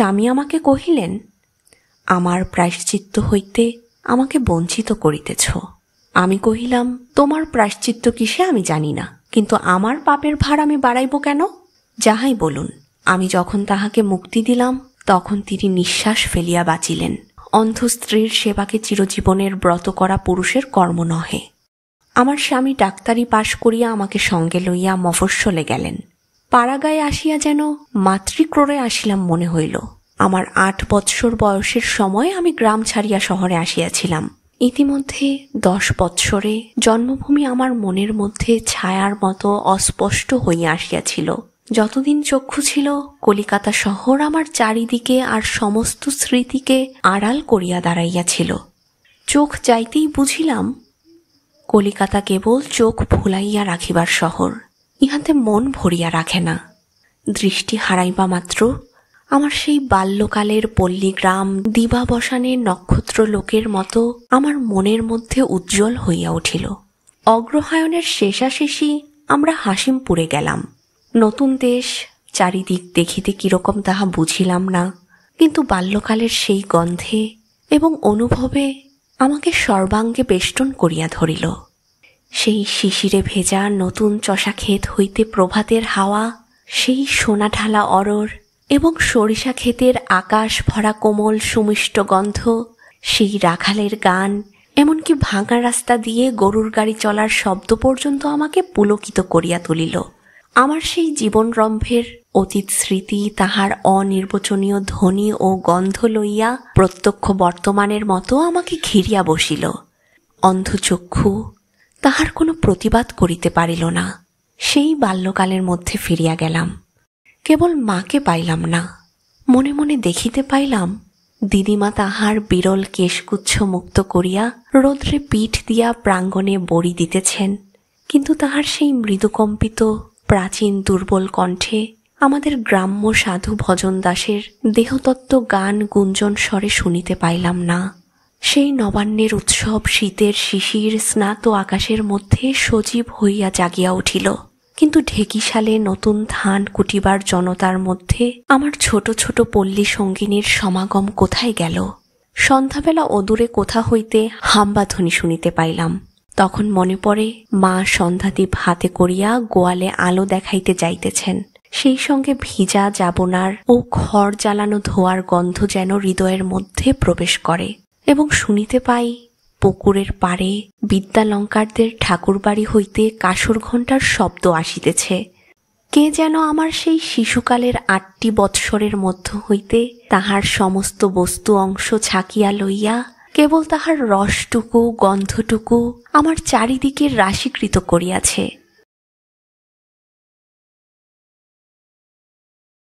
স্বামী আমাকে কহিলেন, আমার প্রায়শ্চিত্ত হইতে আমাকে বঞ্চিত করিতেছ। আমি কহিলাম, তোমার প্রায়শ্চিত্ত কিসে আমি জানি না, কিন্তু আমার পাপের ভার আমি বাড়াইব কেন? যাহাই বলুন। আমি যখন তাহাকে মুক্তি দিলাম, তখন তিনি নিঃশ্বাস ফেলিয়া বাঁচিলেন। অন্ধ স্ত্রীর সেবাকে চিরজীবনের ব্রত করা পুরুষের কর্ম নহে। আমার স্বামী ডাক্তারি পাশ করিয়া আমাকে সঙ্গে লইয়া মফস্বলে গেলেন। পাড়াগায়ে আসিয়া যেন মাতৃক্রোড়ে আসিলাম মনে হইল। আমার 8 বৎসর বয়সের সময় আমি গ্রাম ছাড়িয়া শহরে আসিয়াছিলাম। ইতিমধ্যে 10 বৎসরে জন্মভূমি আমার মনের মধ্যে ছায়ার মতো অস্পষ্ট হইয়া আসিয়াছিল। যতদিন চক্ষু ছিল, কলিকাতা শহর আমার চারিদিকে আর সমস্ত স্মৃতিকে আড়াল করিয়া দাঁড়াইয়াছিল। চোখ যাইতেই বুঝিলাম, কলিকাতা কেবল চোখ ভুলাইয়া রাখিবার শহর, ইহাতে মন ভরিয়া রাখে না। দৃষ্টি হারাইবা মাত্র আমার সেই বাল্যকালের পল্লীগ্রাম দিবাবসানের নক্ষত্র লোকের মতো আমার মনের মধ্যে উজ্জ্বল হইয়া উঠিল। অগ্রহায়ণের শেষাশেষি আমরা হাসিমপুরে গেলাম। নতুন দেশ, চারিদিক দেখিতে কিরকম তাহা বুঝিলাম না, কিন্তু বাল্যকালের সেই গন্ধে এবং অনুভবে আমাকে সর্বাঙ্গে বেষ্টন করিয়া ধরিল। সেই শিশিরে ভেজা নতুন চষা ক্ষেত হইতে প্রভাতের হাওয়া, সেই সোনা ঢালা অরর এবং সরিষা ক্ষেতের আকাশ ভরা কোমল সুমিষ্ট গন্ধ, সেই রাখালের গান, এমনকি ভাঙা রাস্তা দিয়ে গরুর গাড়ি চলার শব্দ পর্যন্ত আমাকে পুলকিত করিয়া তুলিল। আমার সেই জীবনরম্ভের অতীত স্মৃতি তাহার অনির্বচনীয় ধ্বনি ও গন্ধ লইয়া প্রত্যক্ষ বর্তমানের মতো আমাকে ঘিরিয়া বসিল। অন্ধচক্ষু তাহার কোনো প্রতিবাদ করিতে পারিল না। সেই বাল্যকালের মধ্যে ফিরিয়া গেলাম। কেবল মাকে পাইলাম না, মনে মনে দেখিতে পাইলাম দিদিমা তাহার বিরল কেশগুচ্ছ মুক্ত করিয়া রৌদ্রে পিঠ দিয়া প্রাঙ্গণে বড়ি দিতেছেন, কিন্তু তাহার সেই মৃদুকম্পিত প্রাচীন দুর্বল কণ্ঠে আমাদের গ্রাম্য সাধু ভজন দাসের দেহতত্ত্ব গান গুঞ্জন স্বরে শুনিতে পাইলাম না। সেই নবান্নের উৎসব শীতের শিশির স্নাত আকাশের মধ্যে সজীব হইয়া জাগিয়া উঠিল, কিন্তু ঢেকিশালে নতুন ধান কুটিবার জনতার মধ্যে আমার ছোট ছোট পল্লী সঙ্গিনীর সমাগম কোথায় গেল? সন্ধ্যাবেলা অদূরে কোথা হইতে হাম্বাধ্বনি শুনিতে পাইলাম। তখন মনে পড়ে মা সন্ধ্যাদীপ হাতে করিয়া গোয়ালে আলো দেখাইতে যাইতেছেন। সেই সঙ্গে ভিজা জাবনার ও খড় জ্বালানো ধোয়ার গন্ধ যেন হৃদয়ের মধ্যে প্রবেশ করে, এবং শুনিতে পাই পুকুরের পাড়ে বিদ্যালঙ্কারদের ঠাকুরবাড়ি হইতে কাসর ঘণ্টার শব্দ আসিতেছে। কে যেন আমার সেই শিশুকালের 8টি বৎসরের মধ্য হইতে তাহার সমস্ত বস্তু অংশ ছাকিয়া লইয়া কেবল তাহার রসটুকু গন্ধটুকু আমার চারিদিকে রাশীকৃত করিয়াছে।